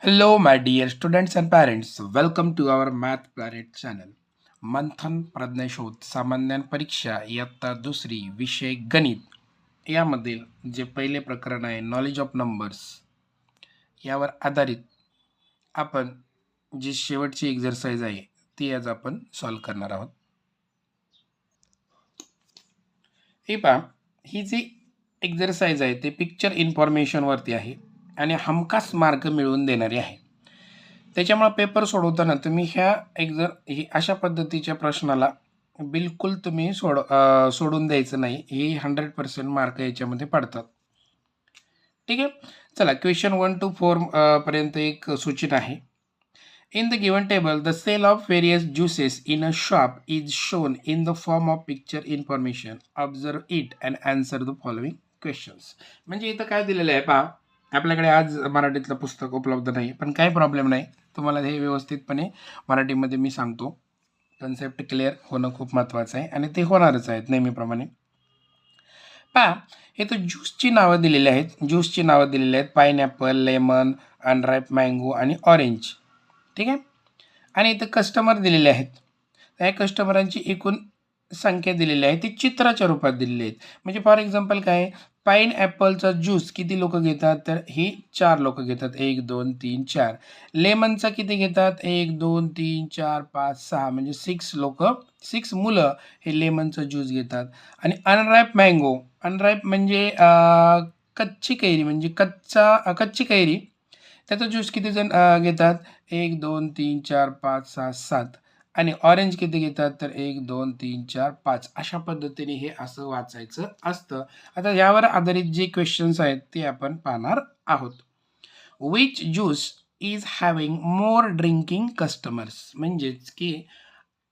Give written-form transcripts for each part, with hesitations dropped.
Hello, my dear students and parents. Welcome to our Math Planet channel. मंथन प्रज्ञाशोध सामान्य परीक्षा इयत्ता दुसरी विषय गणित यामधील जे पहिले प्रकरण आहे नॉलेज ऑफ नंबर्स यावर आधारित आपण जी शेवटची एक्झरसाइज आहे ती आज आपण सॉल्व करणार आहोत. हे पहा, ही जी एक्झरसाइज आहे ते पिक्चर इन्फॉर्मेशनवरती आहे आणि हमखास मार्क मिळवून देणारी आहे. त्याच्यामुळे पेपर सोडवताना तुम्ही ही अशा पद्धतीच्या प्रश्नाला बिलकुल तुम्ही सोडून द्यायचं नाही. ही 100% मार्क याच्यामध्ये पडतात. ठीक आहे, चला क्वेश्चन 1 to 4 पर्यंत एक सूचना आहे. In the given table, the sale of various juices in a shop is shown in the form of picture information. Observe it and answer the following questions. म्हणजे इथं काय दिलेलं आहे पहा, आपल्याकडे आज मराठीतलं पुस्तक उपलब्ध नाही, पण काही प्रॉब्लेम नाही. तुम्हाला हे व्यवस्थितपणे मराठीमध्ये मी सांगतो. कन्सेप्ट क्लिअर होणं खूप महत्त्वाचं आहे आणि ते होणारच आहेत नेहमीप्रमाणे. पहा, इथं ज्यूसची नावं दिलेली आहेत. ज्यूसची नावं दिलेली आहेत पायनॅपल, लेमन, अनराईप मँगो आणि ऑरेंज. ठीक आहे, आणि इथं कस्टमर दिलेले आहेत. त्या कस्टमरांची एकूण संख्या दिलेली आहे ती चित्राच्या रूपात दिलेली आहेत. म्हणजे फॉर एक्झाम्पल काय, पाईन ॲपलचा ज्यूस किती लोक घेतात, तर ही 4 लोक घेतात. 1 2 3 4. लेमनचा किती घेतात, 1 2 3 4 5 6, म्हणजे 6 मुलं हे लेमनचा ज्यूस घेतात. आणि अनराईप मँगो, अनराईप म्हणजे कच्ची कैरी, म्हणजे कच्ची कैरी, त्याचा ज्यूस किती जण घेतात, 1 2 3 4 5 6 7. आणि ऑरेंज किती घेतात, तर 1 2 3 4 5. अशा पद्धतीने हे असं वाचायचं असतं. आता यावर आधारित जे क्वेश्चन्स आहेत ते आपण पाहणार आहोत. Which juice is having more drinking customers, म्हणजेच की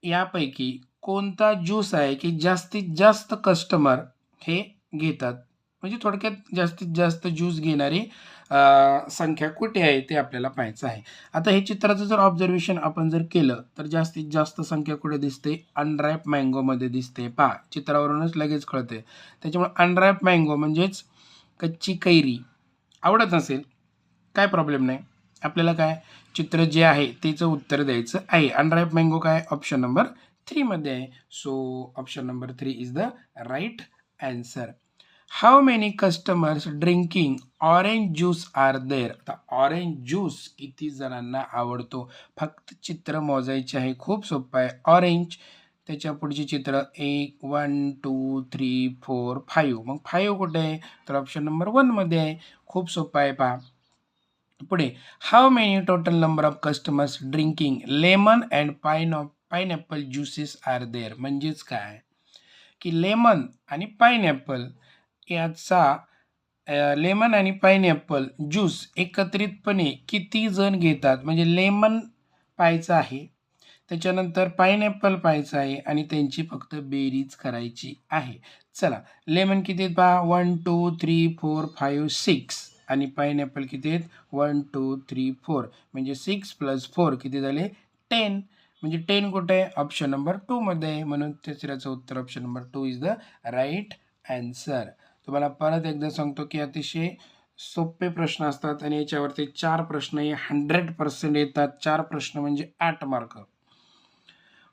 यापैकी कोणता ज्यूस आहे की जास्तीत जास्त कस्टमर हे घेतात. म्हणजे थोडक्यात जास्तीत जास्त ज्यूस घेणारी संख्या कुठे आहे ते आपल्याला पाहायचं आहे. आता हे चित्राचं जर ऑब्झर्वेशन आपण जर केलं तर जास्तीत जास्त संख्या कुठे दिसते, अनरॅप मँगोमध्ये दिसते. पहा, चित्रावरूनच लगेच कळते. त्याच्यामुळे अनरॅप मँगो म्हणजेच कच्ची कैरी आवडत नसेल काय प्रॉब्लेम नाही. आपल्याला काय चित्र जे आहे त्याचं उत्तर द्यायचं आहे. अनरॅप मँगो काय ऑप्शन नंबर 3 मध्ये आहे. So option number 3 is the right answer. How many customers drinking orange juice are there. आता ऑरेंज ज्यूस किती जणांना आवडतो, फक्त चित्र मोजायचे आहे. खूप सोपं आहे. ऑरेंज, त्याच्या पुढची चित्र 1 1 2 3 4 5. मग 5 कुठे आहे, तर ऑप्शन नंबर 1 मध्ये आहे. खूप सोपं आहे पहा. पुढे, how many total number of customers drinking lemon and pineapple juices are there. म्हणजेच काय की लेमन आणि पाइनॲपल याचा लेमन आणि पाइनॲपल ज्यूस एकत्रितपणे किती जण घेतात. म्हणजे लेमन पाहायचं आहे, त्याच्यानंतर पाइनॲपल पाहायचं आहे आणि त्यांची फक्त बेरीज करायची आहे. चला, लेमन किती आहेत पहा, 1 2 3 4 5 6. आणि पाइनॲपल किती आहेत, 1 2 3 4. म्हणजे 6 + 4 किती झाले, 10. म्हणजे 10 कुठे आहे, ऑप्शन नंबर 2 मध्ये आहे. म्हणून तिसऱ्याचं उत्तर option number 2 is the right answer. तुम्हाला परत एकदा सांगतो की अतिशय सोपे प्रश्न असतात आणि याच्यावरती 4 प्रश्न हे 100% येतात. 4 प्रश्न म्हणजे 8 mark.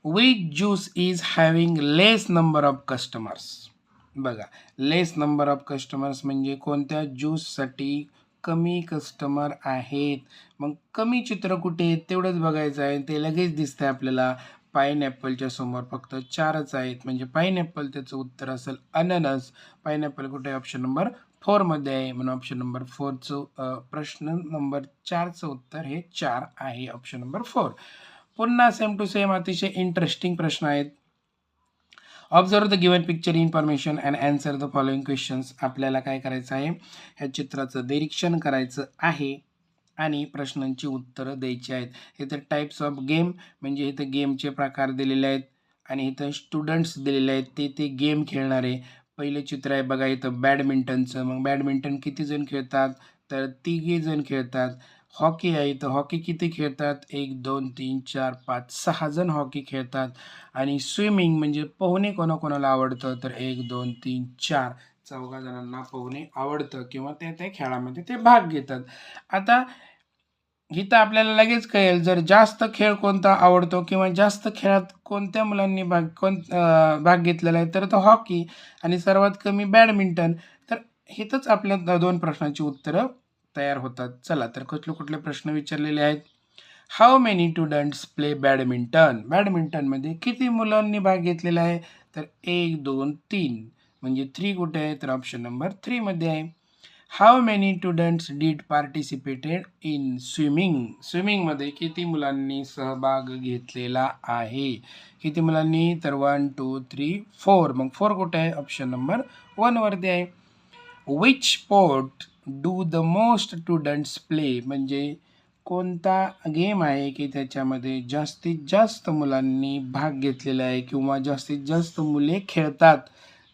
Which juice is having less number of customers. बघा, लेस नंबर ऑफ कस्टमर्स म्हणजे कोणत्या ज्यूससाठी कमी कस्टमर आहेत. मग कमी चित्र कुठे आहेत तेवढंच बघायचं आहे. ते लगेच दिसतंय आपल्याला. पाइनॲपलच्या समोर फक्त 4च आहेत. म्हणजे पाइनॲपल त्याचं उत्तर असेल अननस. पाइनॲपल कुठे आहे, ऑप्शन नंबर 4 मध्ये आहे. म्हणून ऑप्शन नंबर 4चं प्रश्न नंबर 4चं उत्तर हे 4 आहे, ऑप्शन नंबर 4. पुन्हा सेम टू सेम अतिशय इंटरेस्टिंग प्रश्न आहेत. Observe the given picture information and answer the following questions. आपल्याला काय करायचं आहे, ह्या चित्राचं निरीक्षण करायचं आहे आणि प्रश्नांची उत्तरं द्यायची आहेत. इथं टाईप्स ऑफ गेम, म्हणजे इथं गेमचे प्रकार दिलेले आहेत आणि इथं स्टुडंट्स दिलेले आहेत, ते गेम खेळणारे. पहिलं चित्र आहे बघा इथं बॅडमिंटनचं. मग बॅडमिंटन किती जण खेळतात, तर 3 जण खेळतात. हॉकी आहे, तर हॉकी किती खेळतात, 1 2 3 4 5 6 जण हॉकी खेळतात. आणि स्विमिंग म्हणजे पोहणे कोणाकोणाला आवडतं, तर 1 2 3 4 चौघा जणांना पोहणे आवडतं किंवा त्या खेळामध्ये ते भाग घेतात. आता इथं आपल्याला लगेच कळेल जर जास्त खेळ कोणता आवडतो किंवा जास्त खेळात कोणत्या मुलांनी भाग घेतलेला आहे तर तो हॉकी आणि सर्वात कमी बॅडमिंटन. तर इथंच आपल्या 2 प्रश्नांची उत्तरं तयार होतात. चला तर कुठले प्रश्न विचारलेले आहेत. How many students play badminton? बॅडमिंटनमध्ये किती मुलांनी भाग घेतलेला आहे? तर 1, 2, 3 म्हणजे 3 कुठे आहे? तर ऑप्शन नंबर 3 मध्ये आहे. How many students did participated in swimming? स्विमिंगमध्ये किती मुलांनी सहभाग घेतलेला आहे? किती मुलांनी? तर 1, 2, 3, 4. मग 4 कुठे आहे? ऑप्शन नंबर 1 वरती आहे. Which sport do the most students play? म्हणजे कोणता गेम आहे की त्याच्यामध्ये जास्तीत जास्त मुलांनी भाग घेतलेला आहे किंवा जास्तीत जास्त मुले खेळतात?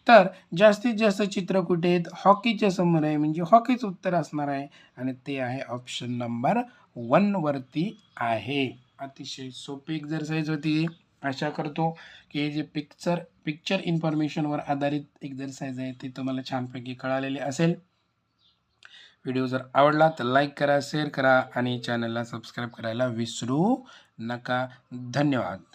तर जास्तीत जास्त चित्र कुठे आहेत? हॉकीच्या समोर आहे, म्हणजे हॉकीच उत्तर असणार आहे आणि ते आहे ऑप्शन नंबर 1 वरती आहे. अतिशय सोपी एक्झरसाइज होती. आशा करतो की हे जे पिक्चर इन्फॉर्मेशनवर आधारित एक्झरसाइज आहे ते तुम्हाला छानपैकी कळालेले असेल. व्हिडिओ जर आवडला तर लाईक करा, शेअर करा आणि चॅनलला सबस्क्राईब करायला विसरू नका. धन्यवाद.